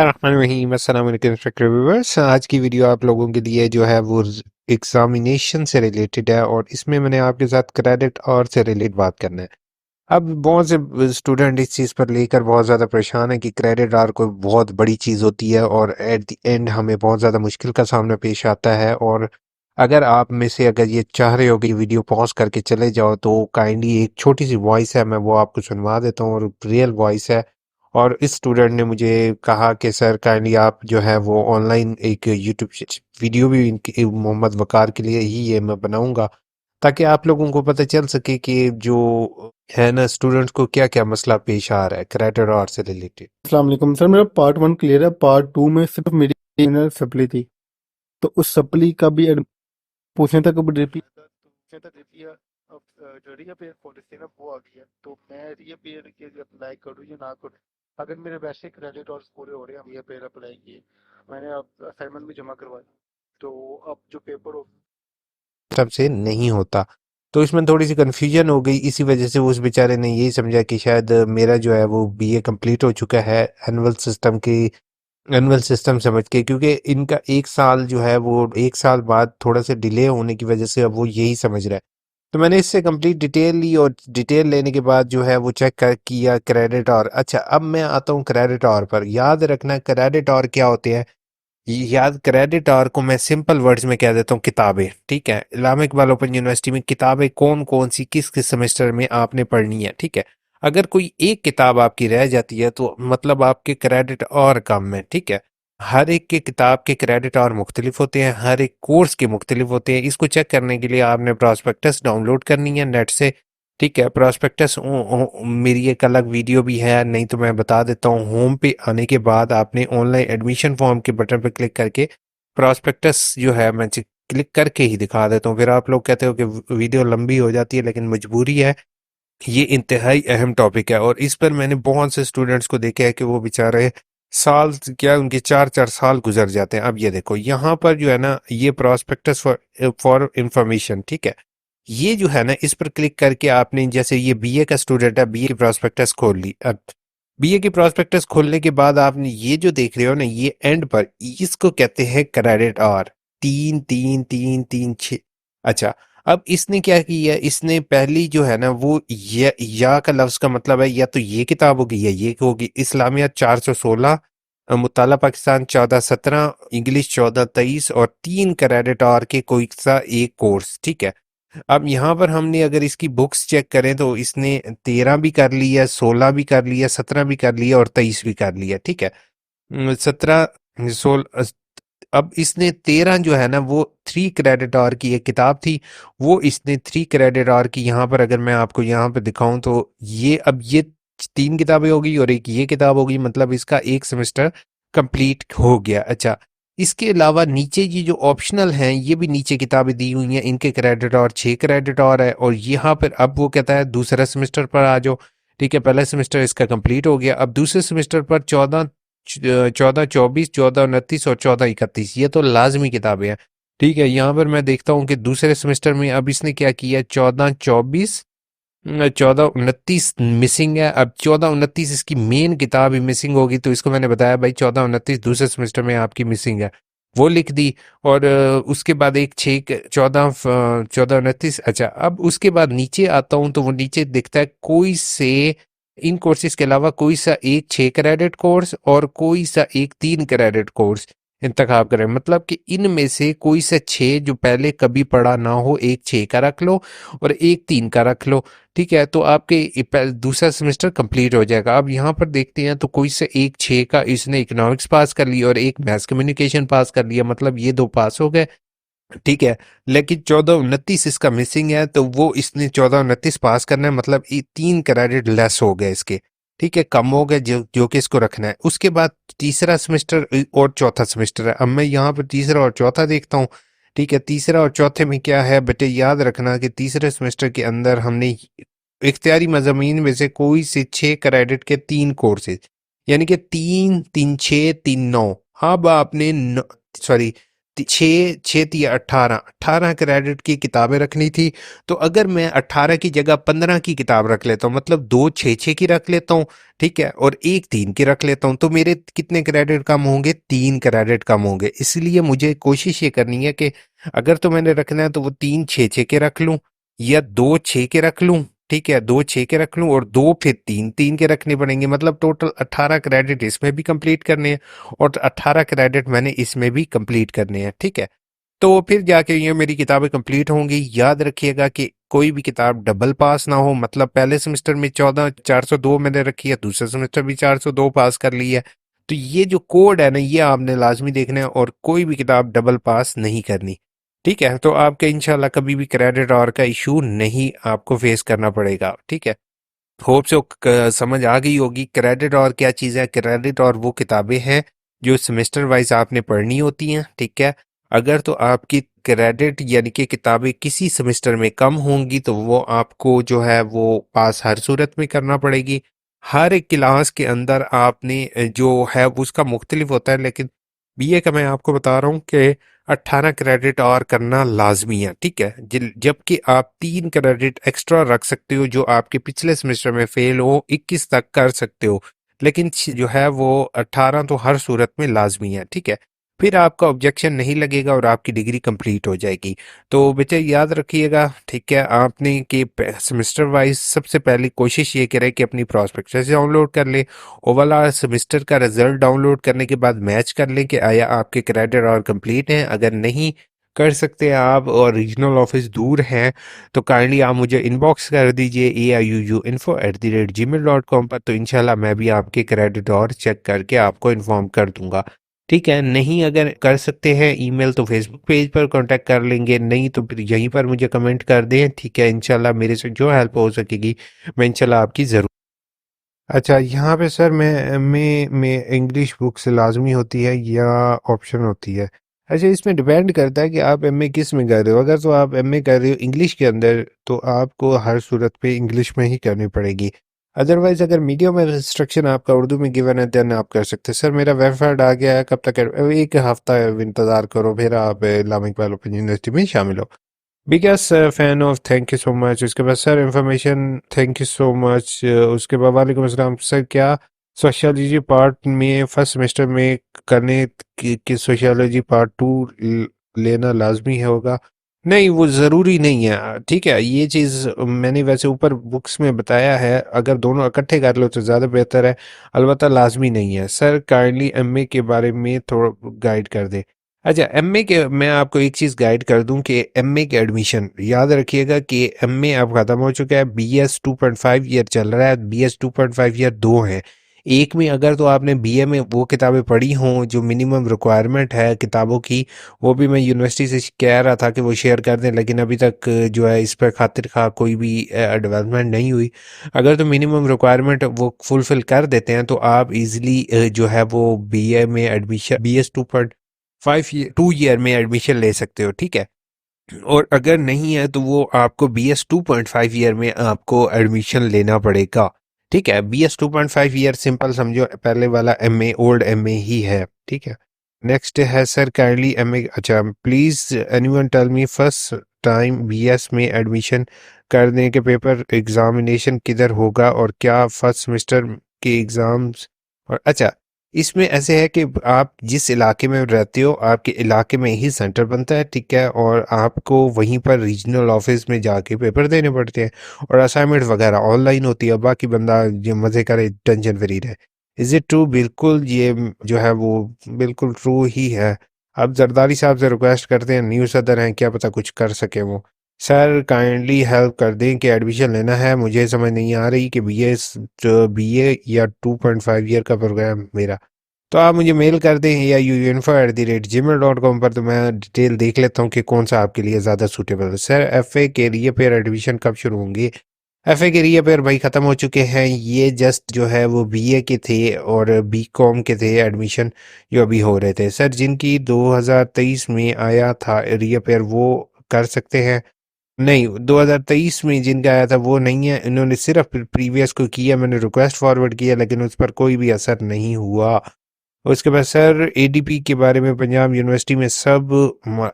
रहीम अस्सलाम वालेकुम inspector viewers. आज की वीडियो आप लोगों के लिए जो है वो एग्जामिनेशन से रिलेटेड है और इसमें मैंने आपके साथ क्रेडिट और से रिलेटेड बात करना है। अब बहुत से स्टूडेंट इस चीज़ पर लेकर बहुत ज़्यादा परेशान है कि क्रेडिट आर कोई बहुत बड़ी चीज़ होती है और एट द एंड हमें बहुत ज़्यादा मुश्किल का सामना पेश आता है। और अगर आप में से अगर ये चाह रहे हो कि वीडियो पॉज करके चले जाओ तो काइंडली एक छोटी सी वॉइस है, मैं वो आपको सुनवा देता हूँ और रियल वॉइस है। और इस स्टूडेंट ने मुझे कहा कि सर काइंडली आप जो है वो ऑनलाइन एक यूट्यूब वीडियो भी इनके मोहम्मद वकार के लिए ही ये मैं बनाऊंगा ताकि आप लोगों को पता चल सके कि जो है ना स्टूडेंट्स को क्या क्या मसला पेश आ रहा है क्रेडिट और से रिलेटेड। अस्सलाम वालेकुम सर। मेरा पार्ट 1 क्लियर है। पार्ट 2 में सिर्फ मेरी इंटरनल सप्ली थी, तो उस सप्ली का भी पूछने तक अब रिपीट पूछने तक रिपीट अब जो रीअपेयर पॉलिसी ना वो आ गई है, तो मैं रीअपेयर के लिए अप्लाई करूँ या ना करूँ। अगर मेरे वैसे क्रेडिट और पूरे हो रहे हैं, रीअपेयर अप्लाई किए, मैंने अब असाइनमेंट भी जमा करवाई, तो अब जो पेपर हो तब से नहीं होता, तो इसमें थोड़ी सी कन्फ्यूजन हो गई। इसी वजह से उस बेचारे ने यही समझा कि शायद मेरा जो है वो बीए कंप्लीट हो चुका है एनुअल सिस्टम की, एनुअल सिस्टम समझ के, क्योंकि इनका एक साल जो है वो एक साल बाद थोड़ा सा डिले होने की वजह से अब वो यही समझ रहा है। तो मैंने इससे कंप्लीट डिटेल ली और डिटेल लेने के बाद जो है वो चेक कर किया क्रेडिट और। अच्छा, अब मैं आता हूँ क्रेडिट और पर। याद रखना क्रेडिट और क्या होते हैं। याद, क्रेडिट और को मैं सिंपल वर्ड्स में कह देता हूँ किताबें। ठीक है, इस्लामिक इकबाल ओपन यूनिवर्सिटी में किताबें कौन कौन सी किस किस सेमेस्टर में आपने पढ़नी है। ठीक है, अगर कोई एक किताब आपकी रह जाती है तो मतलब आपके क्रेडिट और कम है। ठीक है, हर एक के किताब के क्रेडिट और मुख्तलिफ होते हैं, हर एक कोर्स के मुख्तलिफ होते हैं। इसको चेक करने के लिए आपने प्रॉस्पेक्टस डाउनलोड करनी है नेट से। ठीक है, प्रॉस्पेक्टस मेरी एक अलग वीडियो भी है, नहीं तो मैं बता देता हूँ। होम पे आने के बाद आपने ऑनलाइन एडमिशन फॉर्म के बटन पर क्लिक करके प्रॉस्पेक्टस जो है मैं क्लिक करके ही दिखा देता हूँ। फिर आप लोग कहते हो कि वीडियो लंबी हो जाती है, लेकिन मजबूरी है, ये इंतहाई अहम टॉपिक है और इस पर मैंने बहुत से स्टूडेंट्स को देखा है कि वो बेचारे साल क्या उनके 4-4 साल गुजर जाते हैं। अब ये देखो यहाँ पर जो है ना ये प्रॉस्पेक्टस फॉर फॉर इंफॉर्मेशन। ठीक है, ये जो है ना इस पर क्लिक करके आपने, जैसे ये बीए का स्टूडेंट है, बीए की प्रॉस्पेक्टस खोल ली। अब बीए की प्रॉस्पेक्टस खोलने के बाद आपने ये जो देख रहे हो ना ये एंड पर, इसको कहते हैं क्रेडिट आवर। 3 3 3 3 6। अच्छा, अब इसने क्या किया, इसने पहली जो है ना वो या का लफ्ज का मतलब है या तो ये किताब होगी या ये होगी। इस्लामियात 416, मुताला पाकिस्तान 1417, इंग्लिश 1423 और 3 क्रेडिट आवर के कोई सा एक कोर्स। ठीक है, अब यहाँ पर हमने अगर इसकी बुक्स चेक करें तो इसने 13 भी कर लिया, 16 भी कर लिया, 17 भी कर लिया और 23 भी कर लिया। ठीक है, 17 16। अब इसने 13 जो है ना वो 3 क्रेडिट आवर की एक किताब थी, वो इसने 3 क्रेडिट आवर की, यहाँ पर अगर मैं आपको यहाँ पे दिखाऊं तो ये अब ये 3 किताबें होगी और एक ये किताब होगी, मतलब इसका एक सेमेस्टर कंप्लीट हो गया। अच्छा, इसके अलावा नीचे ये जो ऑप्शनल हैं ये भी नीचे किताबें दी हुई हैं, इनके क्रेडिट और 6 क्रेडिट और है। और यहाँ पर अब वो कहता है दूसरा सेमेस्टर पर आ जाओ। ठीक है, पहला सेमेस्टर इसका कंप्लीट हो गया, अब दूसरे सेमेस्टर पर 14 24 14 29 और 14 31 ये तो लाजमी किताबें हैं। ठीक है, यहाँ पर मैं देखता हूँ कि दूसरे सेमेस्टर में अब इसने क्या किया, 14 24 14 29 मिसिंग है। अब 14 29 इसकी मेन किताब ही मिसिंग होगी, तो इसको मैंने बताया भाई 14 29 दूसरे सेमेस्टर में आपकी मिसिंग है, वो लिख दी। और उसके बाद एक 14 14 29। अच्छा, अब उसके बाद नीचे आता हूँ तो वो नीचे दिखता है कोई से इन कोर्सेज के अलावा कोई सा एक 6 क्रेडिट कोर्स और कोई सा एक 3 क्रेडिट कोर्स इंतखाब करें, मतलब कि इनमें से कोई सा 6 जो पहले कभी पढ़ा ना हो, एक 6 का रख लो और एक 3 का रख लो। ठीक है, तो आपके दूसरा सेमेस्टर कंप्लीट हो जाएगा। अब यहाँ पर देखते हैं तो कोई से एक 6 का इसने इकोनॉमिक्स पास कर लिया और एक मैथ्स कम्युनिकेशन पास कर लिया, मतलब ये दो पास हो गए। ठीक है, लेकिन 14 29 इसका मिसिंग है, तो वो इसने 14 29 पास करना है, मतलब 3 क्रेडिट लेस हो गए इसके। ठीक है, कम हो गए जो जो कि इसको रखना है। उसके बाद तीसरा सेमेस्टर और चौथा सेमेस्टर है। अब मैं यहाँ पर तीसरा और चौथा देखता हूँ। ठीक है, तीसरा और चौथे में क्या है बेटे, याद रखना कि तीसरे सेमेस्टर के अंदर हमने इख्तियारी मज़ामीन में से कोई से 6 क्रेडिट के 3 कोर्सेज, यानी कि 3 3 6 3 9। अब आपने सॉरी छः छः थी 18 क्रेडिट की किताबें रखनी थी। तो अगर मैं 18 की जगह 15 की किताब रख लेता हूँ, मतलब दो छः छः की रख लेता हूँ, ठीक है, और एक 3 की रख लेता हूँ, तो मेरे कितने क्रेडिट कम होंगे? 3 क्रेडिट कम होंगे। इसलिए मुझे कोशिश ये करनी है कि अगर तो मैंने रखना है तो वो 3 छः छः के रख लूँ, या 2 6 के रख लूँ, ठीक है, 2 6 के रख लूँ, और 2 फिर 3 3 के रखने पड़ेंगे। मतलब टोटल 18 क्रेडिट इसमें भी कंप्लीट करने हैं और 18 क्रेडिट मैंने इसमें भी कंप्लीट करने हैं, ठीक है। तो फिर जाके ये मेरी किताबें कंप्लीट होंगी। याद रखिएगा कि कोई भी किताब डबल पास ना हो, मतलब पहले सेमेस्टर में 14 402 मैंने रखी है, दूसरे सेमेस्टर भी 402 पास कर ली है। तो ये जो कोड है ना, ये आपने लाजमी देखना है, और कोई भी किताब डबल पास नहीं करनी, ठीक है। तो आपके इंशाल्लाह कभी भी क्रेडिट और का इशू नहीं आपको फेस करना पड़ेगा, ठीक है। होप सो समझ आ गई होगी क्रेडिट और क्या चीज़ है। क्रेडिट और वो किताबें हैं जो सेमेस्टर वाइज आपने पढ़नी होती हैं, ठीक है। अगर तो आपकी क्रेडिट यानी कि किताबें किसी सेमेस्टर में कम होंगी तो वो आपको जो है वो पास हर सूरत में करना पड़ेगी। हर एक क्लास के अंदर आपने जो है उसका मुख्तलिफ होता है, लेकिन बीए का मैं आपको बता रहा हूँ कि 18 क्रेडिट और करना लाजमी है, ठीक है। जबकि आप 3 क्रेडिट एक्स्ट्रा रख सकते हो जो आपके पिछले सेमेस्टर में फेल हो, 21 तक कर सकते हो, लेकिन जो है वो 18 तो हर सूरत में लाजमी है, ठीक है। फिर आपका ऑब्जेक्शन नहीं लगेगा और आपकी डिग्री कंप्लीट हो जाएगी। तो बेटा याद रखिएगा, ठीक है, आपने कि सेमेस्टर वाइज सबसे पहली कोशिश ये करें कि अपनी प्रॉस्पेक्टस डाउनलोड कर ले। ओवरऑल सेमेस्टर का रिजल्ट डाउनलोड करने के बाद मैच कर लें कि आया आपके क्रेडिट और कंप्लीट हैं। अगर नहीं कर सकते आप और रीजनल ऑफिस दूर हैं तो काइंडली आप मुझे इनबॉक्स कर दीजिए aiuuinfo@gmail.com पर, तो इंशाल्लाह मैं भी आपके क्रेडिट और चेक करके आपको इन्फॉर्म कर दूंगा, ठीक है। नहीं अगर कर सकते हैं ईमेल तो फेसबुक पेज पर कांटेक्ट कर लेंगे, नहीं तो फिर यहीं पर मुझे कमेंट कर दें, ठीक है। इंशाल्लाह मेरे से जो हेल्प हो सकेगी मैं इंशाल्लाह आपकी ज़रूर। अच्छा, यहाँ पे सर मैं एमए में इंग्लिश बुक से लाजमी होती है या ऑप्शन होती है? अच्छा, इसमें डिपेंड करता है कि आप एमए किस में कर रहे हो। अगर तो आप एमए कर रहे हो इंग्लिश के अंदर तो आपको हर सूरत पे इंग्लिश में ही करनी पड़ेगी। अदरवाइज अगर मीडियम में रिस्ट्रिक्शन आपका उर्दू में गिवन है देन आप कर सकते हैं। सर मेरा वेरीफाइड आ गया है, कब तक एक हफ्ता इंतज़ार करो फिर आप इस्लामिक वालों यूनिवर्सिटी में शामिल हो। Biggest fan of, thank you so much. उसके बाद sir information, thank you so much. उसके बाद वालेकुम अस्सलाम सर, क्या सोशियोलॉजी पार्ट में फर्स्ट सेमेस्टर में करने की सोशियोलॉजी पार्ट टू लेना लाजमी है होगा? नहीं, वो ज़रूरी नहीं है, ठीक है। ये चीज़ मैंने वैसे ऊपर बुक्स में बताया है, अगर दोनों इकट्ठे कर लो तो ज़्यादा बेहतर है, अलबत्ता लाजमी नहीं है। सर काइंडली एमए के बारे में थोड़ा गाइड कर दे। अच्छा, एमए के मैं आपको एक चीज़ गाइड कर दूं कि एमए के एडमिशन याद रखिएगा कि एमए अब ख़त्म हो चुका है, बीएस 2.5 ईयर चल रहा है, बीएस 2.5 ईयर दो हैं। एक में अगर तो आपने बीए में वो किताबें पढ़ी हों जो मिनिमम रिक्वायरमेंट है किताबों की, वो भी मैं यूनिवर्सिटी से कह रहा था कि वो शेयर कर दें, लेकिन अभी तक जो है इस पर खातिर खा कोई भी डेवलपमेंट नहीं हुई। अगर तो मिनिमम रिक्वायरमेंट वो फुलफिल कर देते हैं तो आप इजीली जो है वो बीए में एडमिशन बीएस 2 ईयर में एडमिशन ले सकते हो, ठीक है। और अगर नहीं है तो वो आपको बीएस 2.5 ईयर में आपको एडमिशन लेना पड़ेगा, ठीक है। बीएस 2.5 ईयर सिंपल समझो पहले वाला एमए ओल्ड एमए ही है, ठीक है। नेक्स्ट है सर काइंडली एमए, अच्छा please anyone tell me first time BS में एडमिशन करने के पेपर एग्जामिनेशन किधर होगा और क्या फर्स्ट सेमेस्टर के एग्जाम्स, और अच्छा इसमें ऐसे है कि आप जिस इलाके में रहते हो आपके इलाके में ही सेंटर बनता है, ठीक है, और आपको वहीं पर रीजनल ऑफिस में जाके पेपर देने पड़ते हैं और असाइनमेंट वगैरह ऑनलाइन होती है, बाकी बंदा ये मज़े करे टेंशन फ्री रहे। Is it true? बिल्कुल, ये जो है वो बिल्कुल ट्रू ही है। अब जरदारी साहब से रिक्वेस्ट करते हैं, न्यू सदर हैं, क्या पता कुछ कर सके वो। सर काइंडली हेल्प कर दें कि एडमिशन लेना है, मुझे समझ नहीं आ रही कि बीए या 2.5 ईयर का प्रोग्राम मेरा। तो आप मुझे मेल कर दें या info@gmail.com पर, तो मैं डिटेल देख लेता हूँ कि कौन सा आपके लिए ज़्यादा सूटेबल है। सर एफए के लिए फिर एडमिशन कब शुरू होंगे? एफए के लिए फिर भाई ख़त्म हो चुके हैं, ये जस्ट जो है वो बीए के थे और बीकॉम के थे एडमिशन जो अभी हो रहे थे। सर जिनकी 2023 में आया था रीअपेयर वो कर सकते हैं? नहीं, 2023 में जिनका आया था वो नहीं है, इन्होंने सिर्फ प्रीवियस को किया, मैंने रिक्वेस्ट फॉरवर्ड किया लेकिन उस पर कोई भी असर नहीं हुआ। उसके बाद सर एडीपी के बारे में पंजाब यूनिवर्सिटी में सब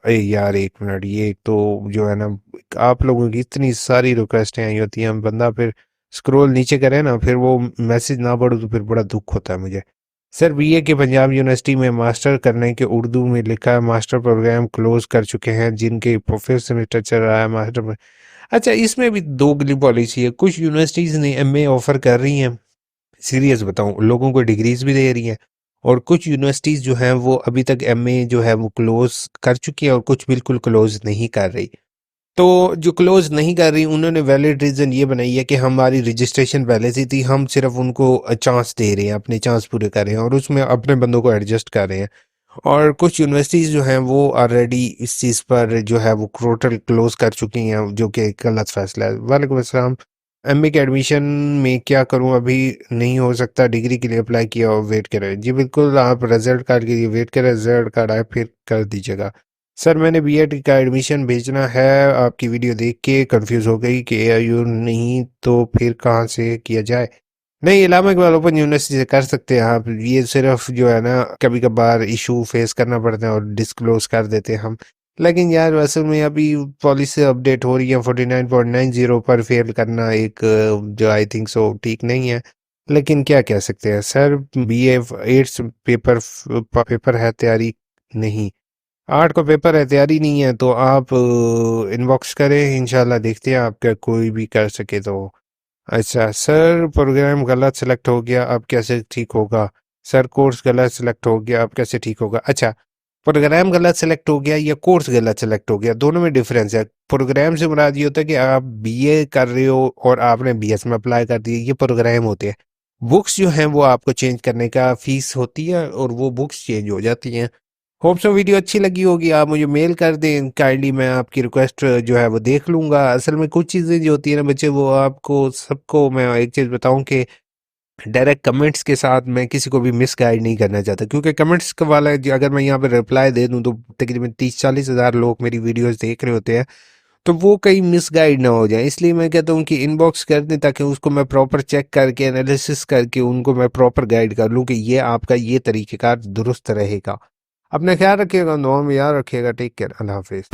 यार एक मिनट, ये तो जो है ना, आप लोगों की इतनी सारी रिक्वेस्टें आई होती हैं, बंदा फिर स्क्रॉल नीचे करे ना, फिर वो मैसेज ना पढ़ो तो फिर बड़ा दुख होता है मुझे। सर बीए के पंजाब यूनिवर्सिटी में मास्टर करने के उर्दू में लिखा है, मास्टर प्रोग्राम क्लोज कर चुके हैं जिनके फिफ्थ सेमेस्टर चल रहा है मास्टर। अच्छा, इसमें भी दोगली पॉलिसी है, कुछ यूनिवर्सिटीज ने एमए ऑफर कर रही हैं, सीरियस बताऊं, लोगों को डिग्रीज भी दे रही हैं, और कुछ यूनिवर्सिटीज जो हैं वो अभी तक एमए जो है वो क्लोज कर चुकी है, और कुछ बिल्कुल क्लोज नहीं कर रही। तो जो क्लोज नहीं कर रही, उन्होंने वैलिड रीजन ये बनाई है कि हमारी रजिस्ट्रेशन पहले से थी, हम सिर्फ उनको चांस दे रहे हैं, अपने चांस पूरे कर रहे हैं और उसमें अपने बंदों को एडजस्ट कर रहे हैं। और कुछ यूनिवर्सिटीज जो हैं वो ऑलरेडी इस चीज़ पर जो है वो टोटल क्लोज कर चुकी हैं, जो कि एक गलत फैसला है। वालेकुम अस्सलाम। एमए के एडमिशन में क्या करूं, अभी नहीं हो सकता, डिग्री के लिए अप्लाई किया और वेट करें। जी बिल्कुल, आप रिजल्ट कार्ड के लिए वेट करें, रिजल्ट कार्ड आए फिर कर दीजिएगा। सर मैंने बीएड का एडमिशन भेजना है, आपकी वीडियो देख के कंफ्यूज हो गई कि एआईयू नहीं तो फिर कहाँ से किया जाए। नहीं, इलामा इकबाल ओपन यूनिवर्सिटी से कर सकते हैं आप, ये सिर्फ जो है ना कभी कभार इशू फेस करना पड़ता है और डिस्क्लोज कर देते हैं हम। लेकिन यार असल में अभी पॉलिसी अपडेट हो रही है, 49.90 पर फेल करना एक जो आई थिंक सो ठीक नहीं है। लेकिन क्या कह सकते हैं सर, बीए एट्स पेपर पेपर है तैयारी नहीं, आर्ट का पेपर है तैयारी नहीं है, तो आप इनबॉक्स करें, इंशाल्लाह देखते हैं आपका कोई भी कर सके तो। अच्छा सर, प्रोग्राम गलत सेलेक्ट हो गया, अब कैसे ठीक होगा? सर कोर्स गलत सेलेक्ट हो गया, अब कैसे ठीक होगा? अच्छा, प्रोग्राम गलत सेलेक्ट हो गया या कोर्स गलत सेलेक्ट हो गया, दोनों में डिफरेंस है। प्रोग्राम से मुराद ये होता है कि आप बीए कर रहे हो और आपने बीएस में अप्लाई कर दिया, ये प्रोग्राम होते हैं। बुक्स जो हैं वो आपको चेंज करने का फीस होती है और वो बुक्स चेंज हो जाती हैं। होप सो वीडियो अच्छी लगी होगी, आप मुझे मेल कर दें काइंडली, मैं आपकी रिक्वेस्ट जो है वो देख लूँगा। असल में कुछ चीज़ें जो होती है ना बच्चे, वो आपको सबको मैं एक चीज़ बताऊँ कि डायरेक्ट कमेंट्स के साथ मैं किसी को भी मिसगाइड नहीं करना चाहता, क्योंकि कमेंट्स का वाला अगर मैं यहाँ पे रिप्लाई दे दूँ तो तकरीबन 30-40 हज़ार लोग मेरी वीडियोस देख रहे होते हैं, तो वो कहीं मिसगाइड ना हो जाए। इसलिए मैं कहता हूँ कि इनबॉक्स कर दें ताकि उसको मैं प्रॉपर चेक करके एनालिसिस करके उनको मैं प्रॉपर गाइड कर लूँ कि ये आपका ये तरीक़ेकार दुरुस्त रहेगा। अपना ख्याल रखिएगा, दुआ में याद रखिएगा। टेक केयर, अल्लाह हाफिज़।